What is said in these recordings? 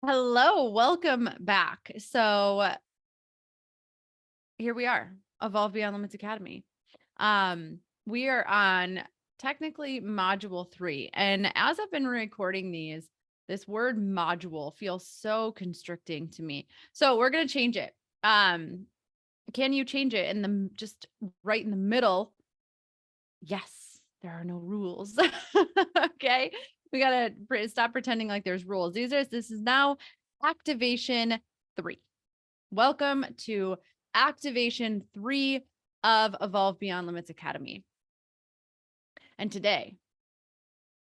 Hello, welcome back. So here we are, Evolve Beyond Limits Academy. We are on technically module 3. And as I've been recording these, this word module feels so constricting to me. So we're going to change it. Can you change it in the just right in the middle? Yes, there are no rules. Okay. We got to stop pretending like there's rules. This is now activation 3. Welcome to activation 3 of Evolve Beyond Limits Academy. And today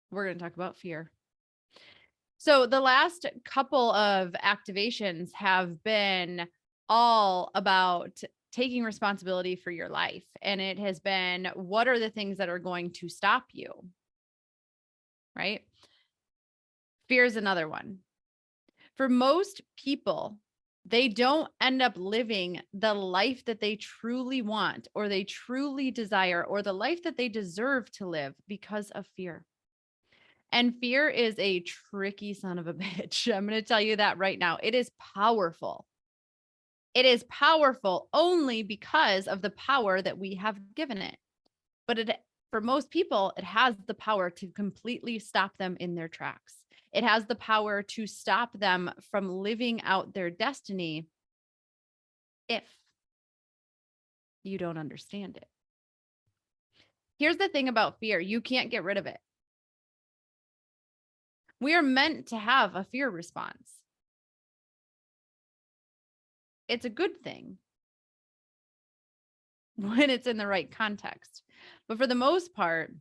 we're going to talk about fear. So the last couple of activations have been all about taking responsibility for your life. And it has been, what are the things that are going to stop you? Right? Fear is another one. For most people, they don't end up living the life that they truly want or they truly desire or the life that they deserve to live because of fear. And fear is a tricky son of a bitch. I'm going to tell you that right now. It is powerful. It is powerful only because of the power that we have given it. But for most people, it has the power to completely stop them in their tracks. It has the power to stop them from living out their destiny if you don't understand it. Here's the thing about fear. You can't get rid of it. We are meant to have a fear response. It's a good thing when it's in the right context. But for the most part,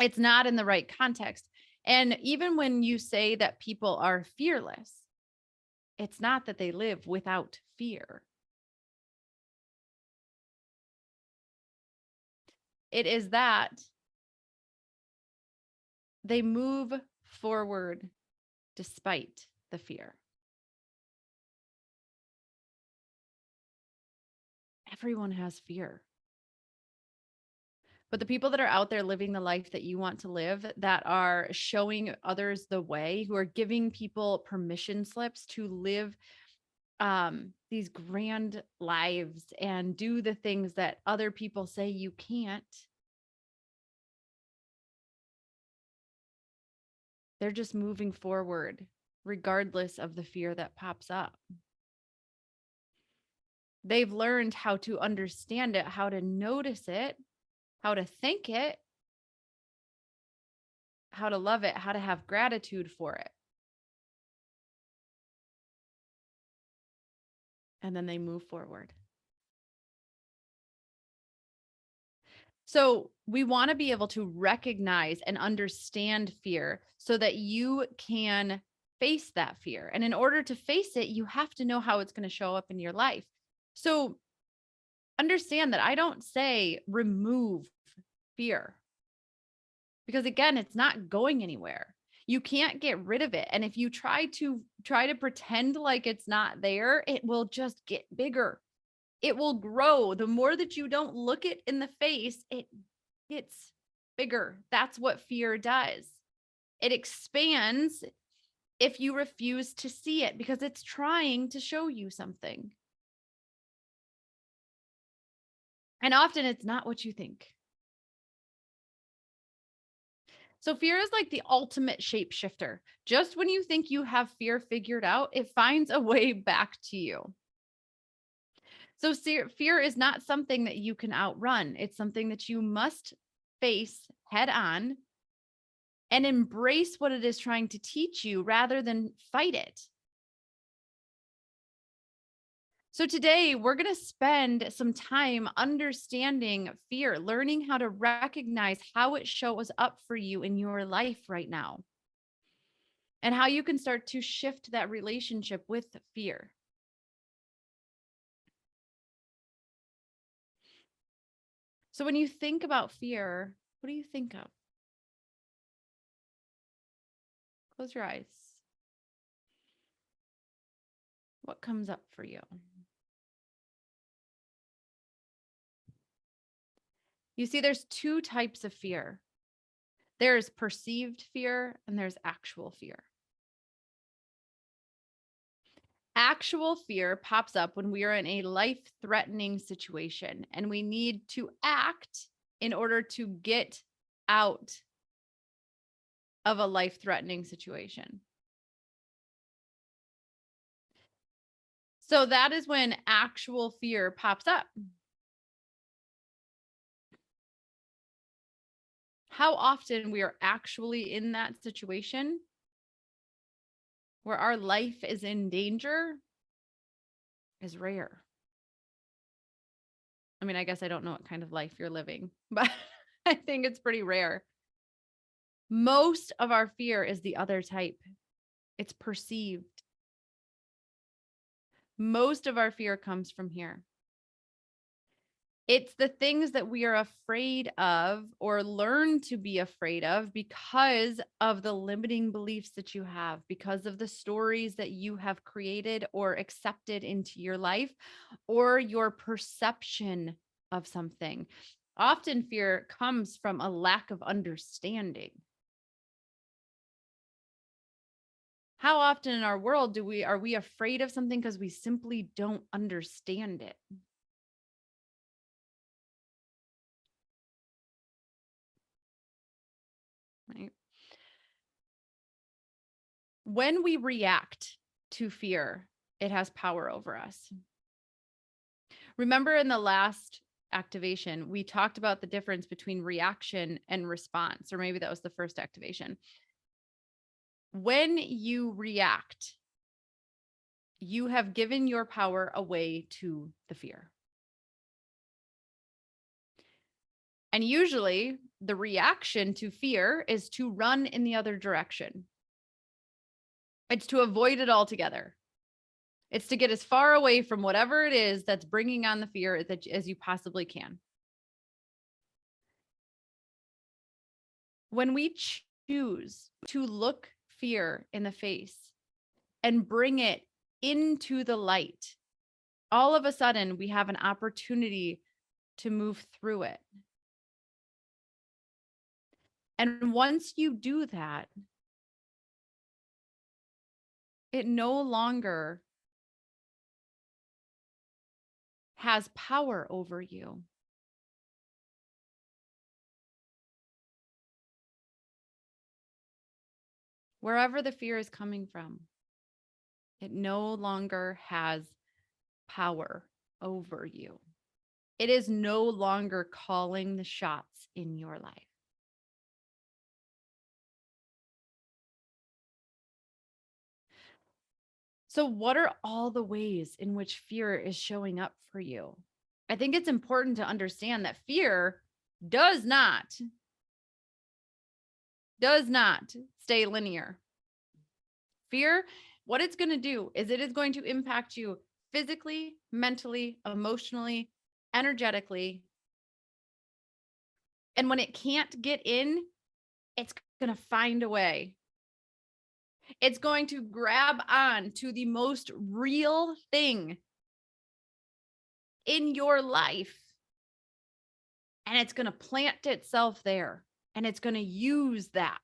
it's not in the right context. And even when you say that people are fearless, it's not that they live without fear. It is that they move forward despite the fear. Everyone has fear. But the people that are out there living the life that you want to live, that are showing others the way, who are giving people permission slips to live these grand lives and do the things that other people say you can't, they're just moving forward regardless of the fear that pops up. They've learned how to understand it, how to notice it, how to thank it, how to love it, how to have gratitude for it. And then they move forward. So we want to be able to recognize and understand fear so that you can face that fear. And in order to face it, you have to know how it's going to show up in your life. So understand that I don't say remove fear, because again, it's not going anywhere. You can't get rid of it. And if you try to pretend like it's not there, it will just get bigger. It will grow. The more that you don't look it in the face, it gets bigger. That's what fear does. It expands if you refuse to see it because it's trying to show you something. And often it's not what you think. So fear is like the ultimate shapeshifter. Just when you think you have fear figured out, it finds a way back to you. So fear is not something that you can outrun. It's something that you must face head on and embrace what it is trying to teach you rather than fight it. So today we're going to spend some time understanding fear, learning how to recognize how it shows up for you in your life right now, and how you can start to shift that relationship with fear. So when you think about fear, what do you think of? Close your eyes. What comes up for you? You see, there's two types of fear. There's perceived fear and there's actual fear. Actual fear pops up when we are in a life-threatening situation and we need to act in order to get out of a life-threatening situation. So that is when actual fear pops up. How often we are actually in that situation where our life is in danger is rare. I mean, I guess I don't know what kind of life you're living, but I think it's pretty rare. Most of our fear is the other type. It's perceived. Most of our fear comes from here. It's the things that we are afraid of or learn to be afraid of because of the limiting beliefs that you have, because of the stories that you have created or accepted into your life, or your perception of something. Often fear comes from a lack of understanding. How often in our world are we afraid of something because we simply don't understand it? Right? When we react to fear, it has power over us. Remember in the last activation, we talked about the difference between reaction and response, or maybe that was the first activation. When you react, you have given your power away to the fear. And usually the reaction to fear is to run in the other direction. It's to avoid it altogether. It's to get as far away from whatever it is that's bringing on the fear as you possibly can. When we choose to look fear in the face and bring it into the light, all of a sudden we have an opportunity to move through it. And once you do that, it no longer has power over you. Wherever the fear is coming from, it no longer has power over you. It is no longer calling the shots in your life. So, what are all the ways in which fear is showing up for you? I think it's important to understand that fear does not stay linear. Fear, what it's going to do is it is going to impact you physically, mentally, emotionally, energetically. And when it can't get in, it's going to find a way. It's going to grab on to the most real thing in your life. And it's going to plant itself there. And it's going to use that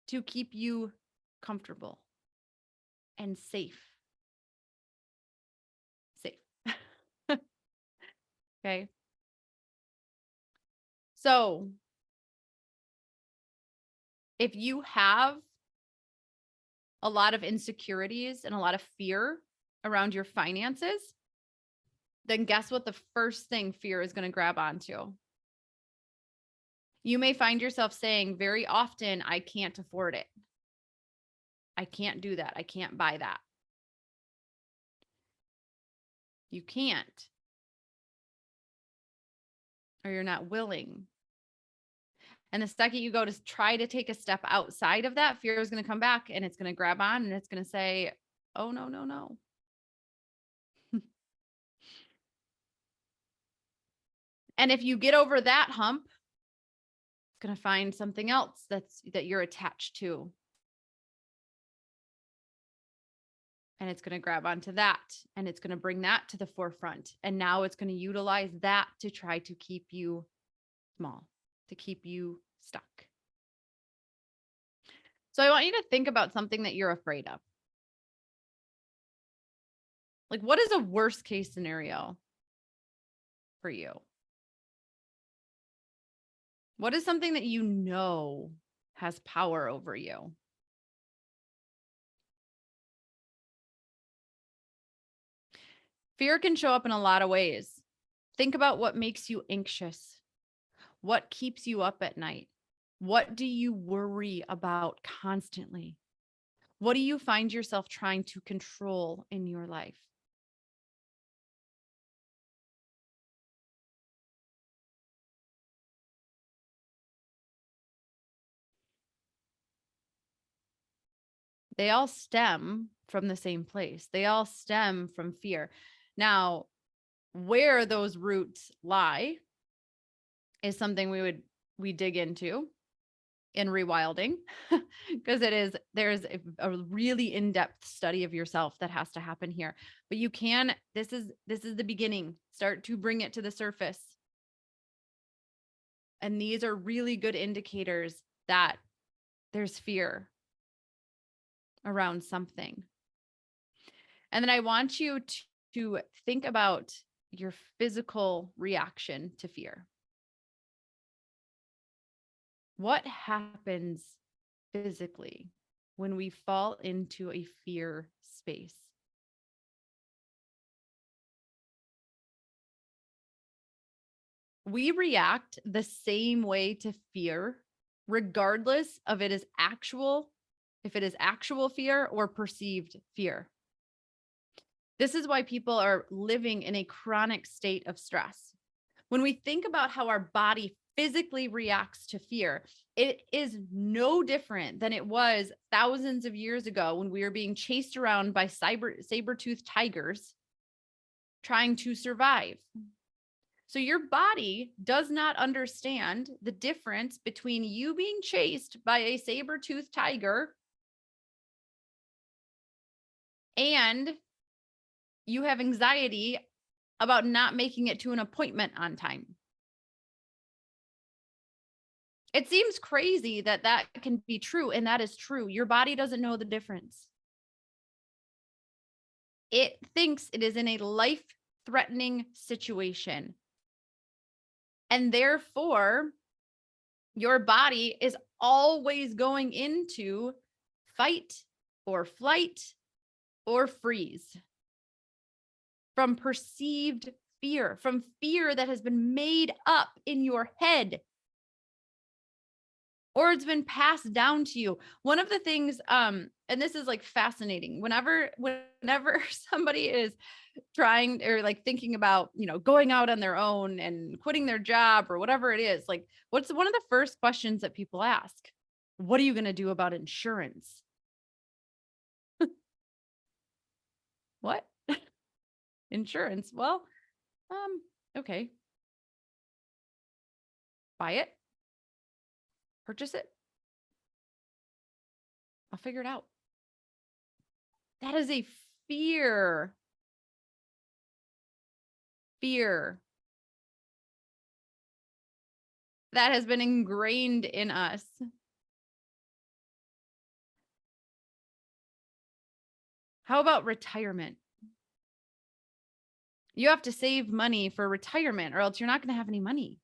to keep you comfortable and safe. Safe. Okay. So if you have a lot of insecurities and a lot of fear around your finances, then guess what the first thing fear is going to grab onto? You may find yourself saying very often, I can't afford it. I can't do that. I can't buy that. You can't. Or you're not willing. And the second you go to try to take a step outside of that, fear is going to come back and it's going to grab on and it's going to say, oh, no, no, no. And if you get over that hump, it's going to find something else that you're attached to. And it's going to grab onto that and it's going to bring that to the forefront. And now it's going to utilize that to try to keep you small, to keep you stuck. So I want you to think about something that you're afraid of. Like, what is a worst case scenario for you? What is something that you know has power over you? Fear can show up in a lot of ways. Think about what makes you anxious. What keeps you up at night? What do you worry about constantly? What do you find yourself trying to control in your life? They all stem from the same place. They all stem from fear. Now, where those roots lie is something we dig into in rewilding because there's a really in-depth study of yourself that has to happen here. But you can this is the beginning. Start to bring it to the surface. And these are really good indicators that there's fear around something. And then I want you to think about your physical reaction to fear. What happens physically when we fall into a fear space? We react the same way to fear, regardless of if it is actual fear or perceived fear. This is why people are living in a chronic state of stress. When we think about how our body physically reacts to fear, it is no different than it was thousands of years ago when we were being chased around by saber-toothed tigers trying to survive. So your body does not understand the difference between you being chased by a saber-toothed tiger and you have anxiety about not making it to an appointment on time. It seems crazy that that can be true, and that is true. Your body doesn't know the difference. It thinks it is in a life-threatening situation. And therefore, your body is always going into fight or flight or freeze from perceived fear, from fear that has been made up in your head or it's been passed down to you. One of the things, and this is like fascinating, whenever somebody is trying or like thinking about, going out on their own and quitting their job or whatever it is, like what's one of the first questions that people ask? What are you going to do about insurance? What? Insurance? Well, okay. Buy it, purchase it. I'll figure it out. That is a fear. Fear that has been ingrained in us. How about retirement? You have to save money for retirement or else you're not going to have any money.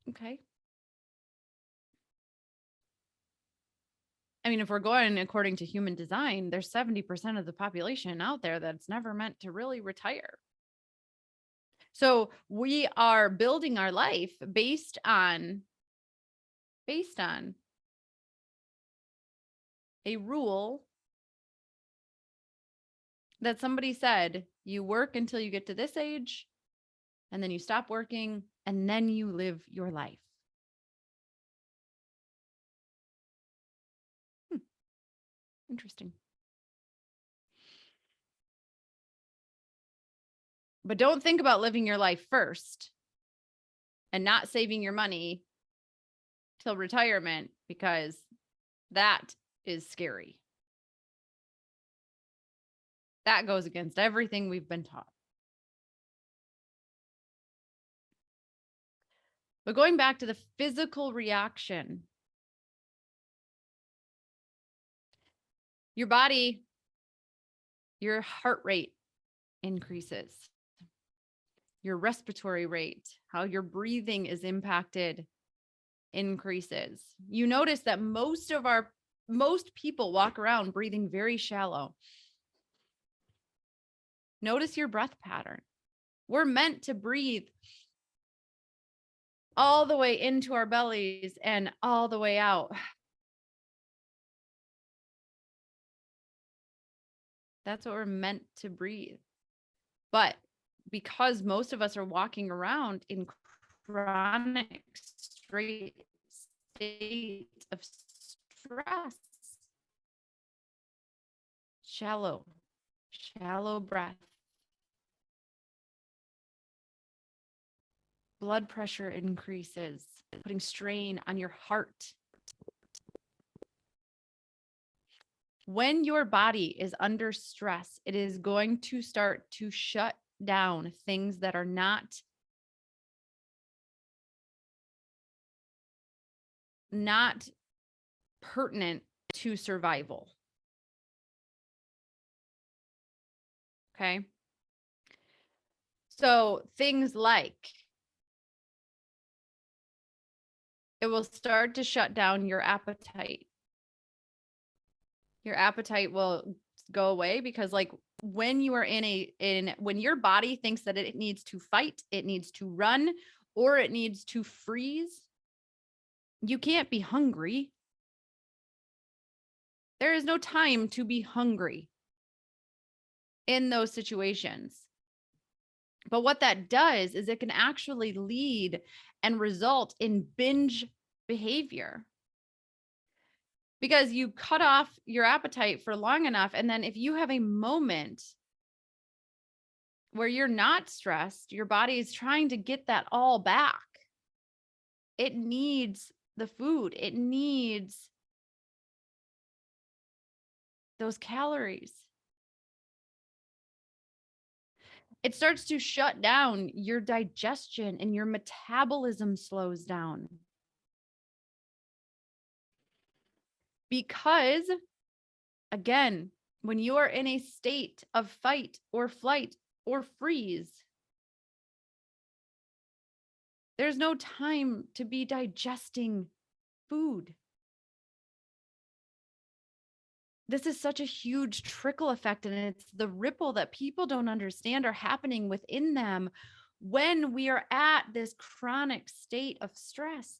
Okay. I mean, if we're going according to human design, there's 70% of the population out there that's never meant to really retire. So we are building our life based on a rule that somebody said, you work until you get to this age, and then you stop working, and then you live your life. Interesting. But don't think about living your life first and not saving your money till retirement because that is scary. That goes against everything we've been taught. But going back to the physical reaction, Your body, your heart rate increases, your respiratory rate, how your breathing is impacted increases. You notice that most people walk around breathing very shallow. Notice your breath pattern. We're meant to breathe all the way into our bellies and all the way out. That's what we're meant to breathe. But because most of us are walking around in chronic straight state of stress, shallow breath, blood pressure increases, putting strain on your heart. When your body is under stress, it is going to start to shut down things that are not pertinent to survival. Okay. So things like it will start to shut down your appetite. Your appetite will go away because like when you are when your body thinks that it needs to fight, it needs to run, or it needs to freeze, you can't be hungry. There is no time to be hungry in those situations. But what that does is it can actually lead and result in binge behavior. Because you cut off your appetite for long enough. And then if you have a moment where you're not stressed, your body is trying to get that all back. It needs the food. It needs those calories. It starts to shut down your digestion and your metabolism slows down. Because, again, when you are in a state of fight or flight or freeze, there's no time to be digesting food. This is such a huge trickle effect, and it's the ripple that people don't understand are happening within them when we are at this chronic state of stress.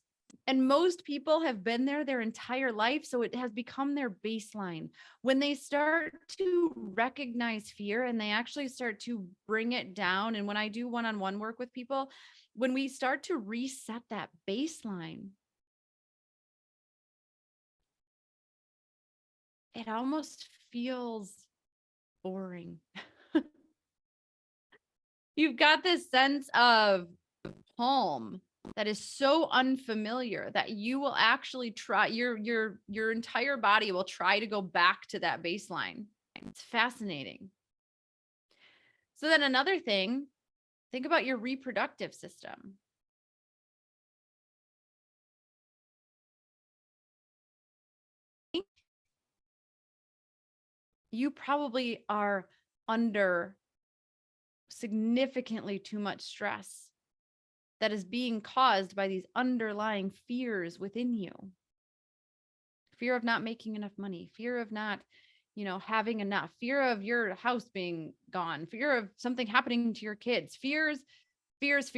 And most people have been there their entire life, so it has become their baseline. When they start to recognize fear and they actually start to bring it down, and when I do one-on-one work with people, when we start to reset that baseline, it almost feels boring. You've got this sense of calm that is so unfamiliar that you will actually try your entire body will try to go back to that baseline. It's fascinating. So then another thing, think about your reproductive system. You probably are under significantly too much stress that is being caused by these underlying fears within you. Fear of not making enough money, fear of not, having enough, fear of your house being gone, fear of something happening to your kids, fears. Because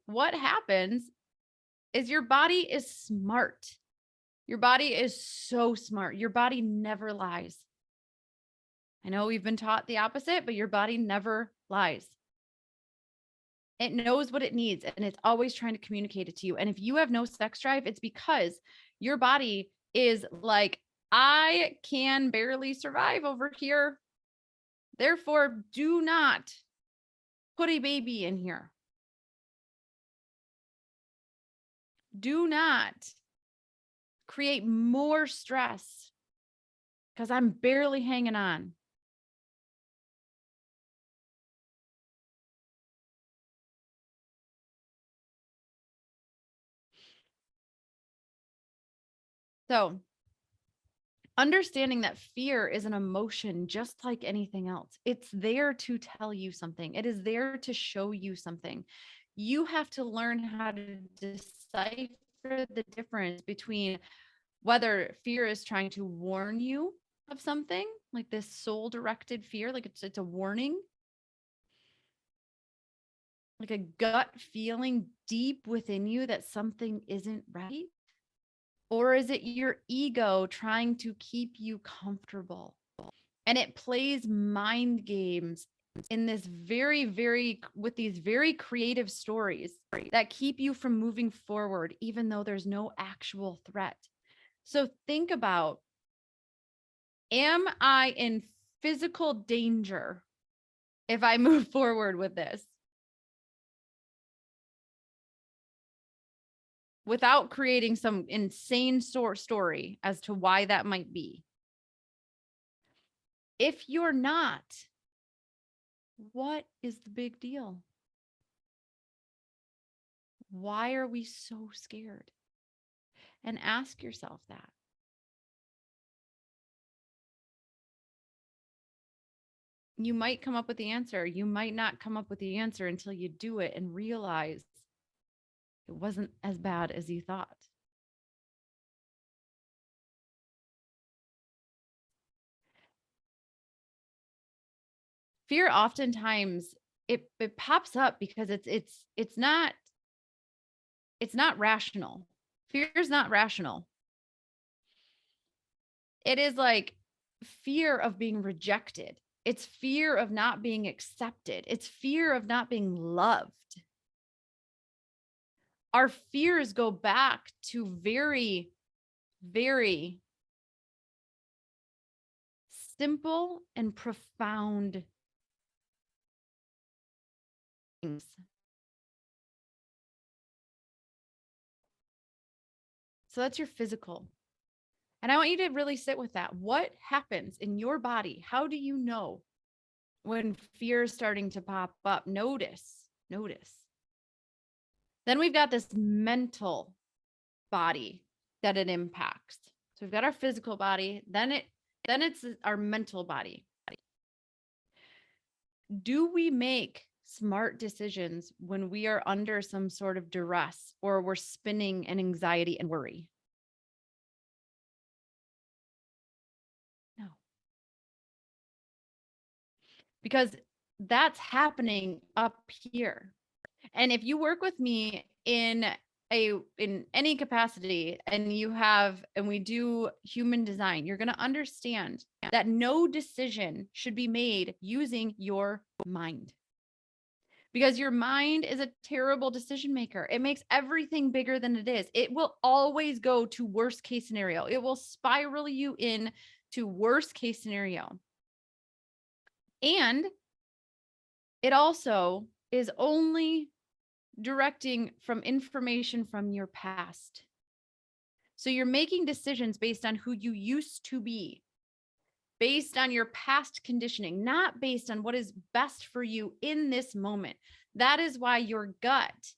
what happens is your body is smart. Your body is so smart. Your body never lies. I know we've been taught the opposite, but your body never lies. It knows what it needs and it's always trying to communicate it to you. And if you have no sex drive, it's because your body is like, I can barely survive over here. Therefore, do not put a baby in here. Do not create more stress because I'm barely hanging on. So, understanding that fear is an emotion just like anything else. It's there to tell you something. It is there to show you something. You have to learn how to decipher the difference between whether fear is trying to warn you of something, like this soul directed fear, like it's a warning, like a gut feeling deep within you that something isn't right? Or is it your ego trying to keep you comfortable? And it plays mind games in this with these very creative stories that keep you from moving forward, even though there's no actual threat. So think about, am I in physical danger if I move forward with this? Without creating some insane story as to why that might be. If you're not, what is the big deal? Why are we so scared? And ask yourself that. You might come up with the answer. You might not come up with the answer until you do it and realize it wasn't as bad as you thought. Fear oftentimes it pops up because it's not rational. Fear is not rational. It is like fear of being rejected. It's fear of not being accepted. It's fear of not being loved. Our fears go back to very, very simple and profound things. So that's your physical. And I want you to really sit with that. What happens in your body? How do you know when fear is starting to pop up? Notice. Then we've got this mental body that it impacts. So we've got our physical body, then it's our mental body. Do we make smart decisions when we are under some sort of duress or we're spinning in anxiety and worry? No. Because that's happening up here. And if you work with me in any capacity and we do human design, you're going to understand that no decision should be made using your mind. Because your mind is a terrible decision maker. It makes everything bigger than it is. It will always go to worst case scenario. It will spiral you in to worst case scenario. And it also is only directing from information from your past. So you're making decisions based on who you used to be, based on your past conditioning, not based on what is best for you in this moment. That is why your gut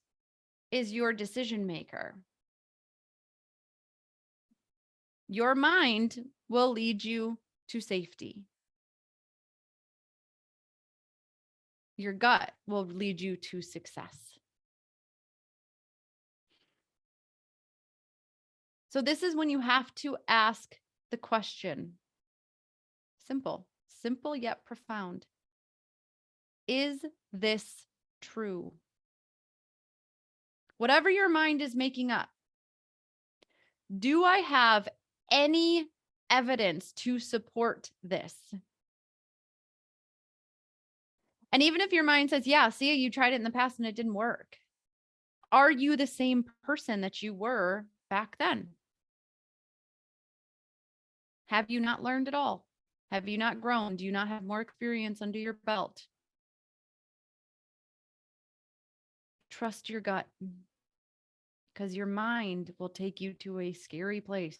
is your decision maker. Your mind will lead you to safety. Your gut will lead you to success. So this is when you have to ask the question. Simple yet profound. Is this true? Whatever your mind is making up, do I have any evidence to support this? And even if your mind says, yeah, see, you tried it in the past and it didn't work. Are you the same person that you were back then? Have you not learned at all? Have you not grown? Do you not have more experience under your belt? Trust your gut, because your mind will take you to a scary place.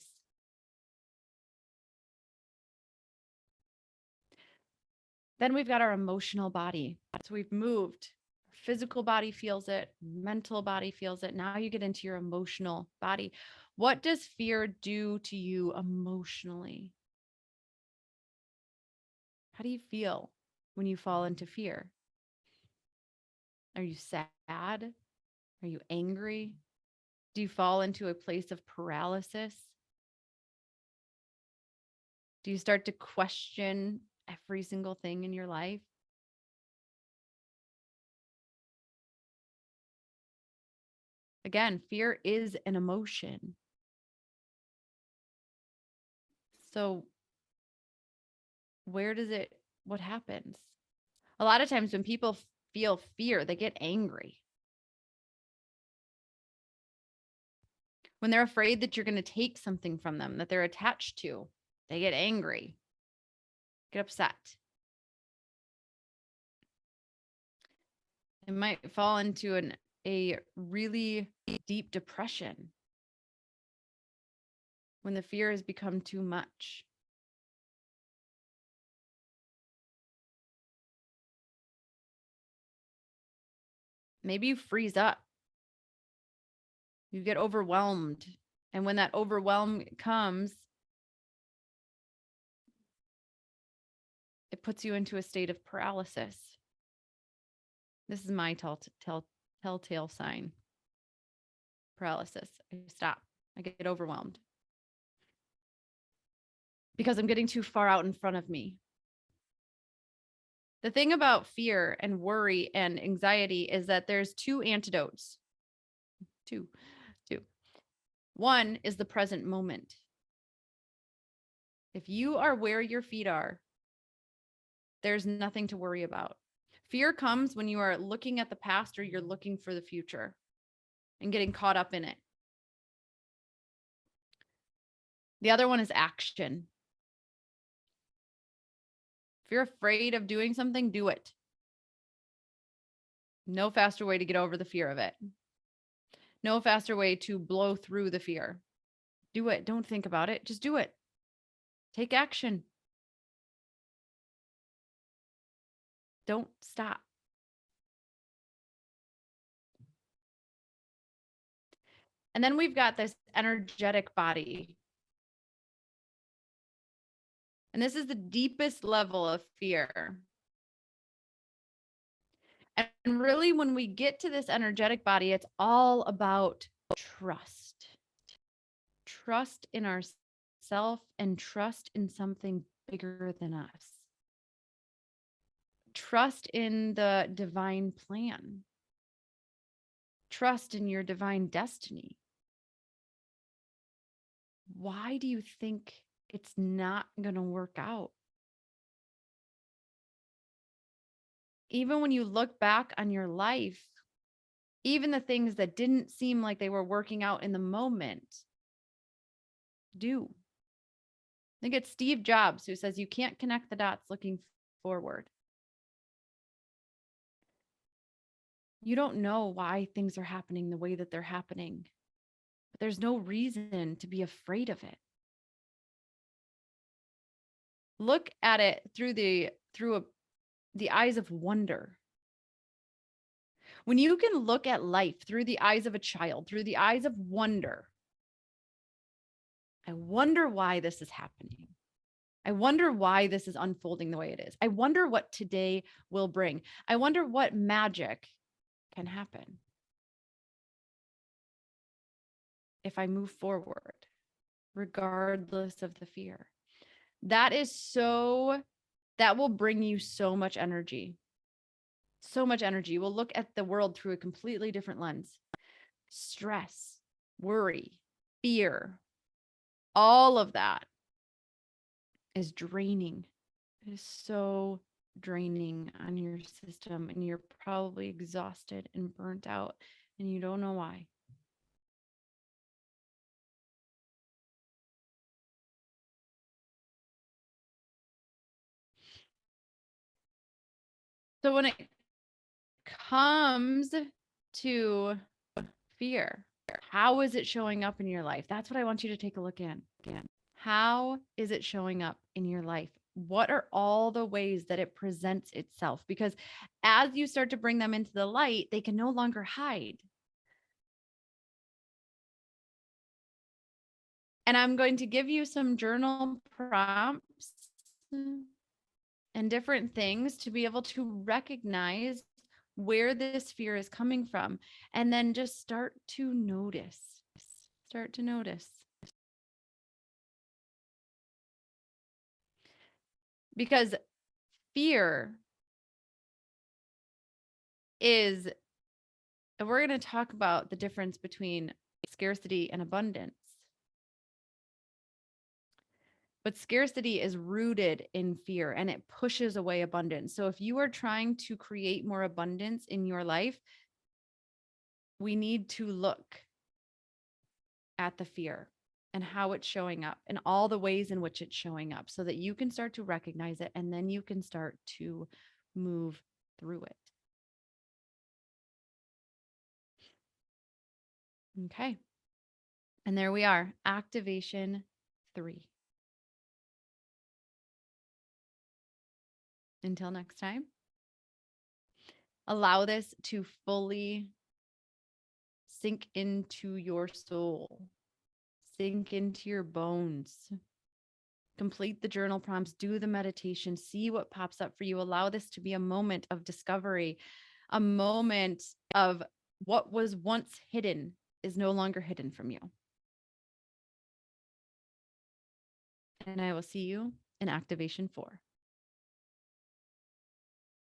Then we've got our emotional body. So we've moved physical body feels it, mental body feels it. Now you get into your emotional body. What does fear do to you emotionally? How do you feel when you fall into fear? Are you sad? Are you angry? Do you fall into a place of paralysis? Do you start to question every single thing in your life? Again, fear is an emotion. So, what happens? A lot of times when people feel fear, they get angry. When they're afraid that you're going to take something from them that they're attached to, they get angry, get upset. It might fall into a really deep depression when the fear has become too much. Maybe you freeze up. You get overwhelmed. And when that overwhelm comes, it puts you into a state of paralysis. This is my telltale sign. Paralysis. I stop. I get overwhelmed because I'm getting too far out in front of me. The thing about fear and worry and anxiety is that there's two antidotes. Two. One is the present moment. If you are where your feet are, there's nothing to worry about. Fear comes when you are looking at the past or you're looking for the future and getting caught up in it. The other one is action. If you're afraid of doing something, do it. No faster way to get over the fear of it. No faster way to blow through the fear. Do it. Don't think about it. Just do it. Take action. Don't stop. And then we've got this energetic body. And this is the deepest level of fear. And really, when we get to this energetic body, it's all about trust. Trust in ourself and trust in something bigger than us. Trust in the divine plan. Trust in your divine destiny. Why do you think it's not going to work out? Even when you look back on your life, even the things that didn't seem like they were working out in the moment do. I think it's Steve Jobs who says you can't connect the dots looking forward. You don't know why things are happening the way that they're happening, but there's no reason to be afraid of it. Look at it through the eyes of wonder. When you can look at life through the eyes of a child, through the eyes of wonder, I wonder why this is happening. I wonder why this is unfolding the way it is. I wonder what today will bring. I wonder what magic can happen if I move forward, regardless of the fear. That will bring you so much energy. So much energy. We'll look at the world through a completely different lens. Stress, worry, fear, all of that is draining. It is so draining on your system, and you're probably exhausted and burnt out, and you don't know why. So when it comes to fear, how is it showing up in your life? That's what I want you to take a look at. How is it showing up in your life what are all the ways that it presents itself? Because as you start to bring them into the light, they can no longer hide. And I'm going to give you some journal prompts and different things to be able to recognize where this fear is coming from. And then just start to notice. Start to notice. Because fear is, and we're going to talk about the difference between scarcity and abundance. But scarcity is rooted in fear and it pushes away abundance. So if you are trying to create more abundance in your life, we need to look at the fear and how it's showing up and all the ways in which it's showing up so that you can start to recognize it and then you can start to move through it. Okay. And there we are, activation 3. Until next time, allow this to fully sink into your soul, sink into your bones. Complete the journal prompts, do the meditation, see what pops up for you. Allow this to be a moment of discovery, a moment of what was once hidden is no longer hidden from you. And I will see you in activation 4.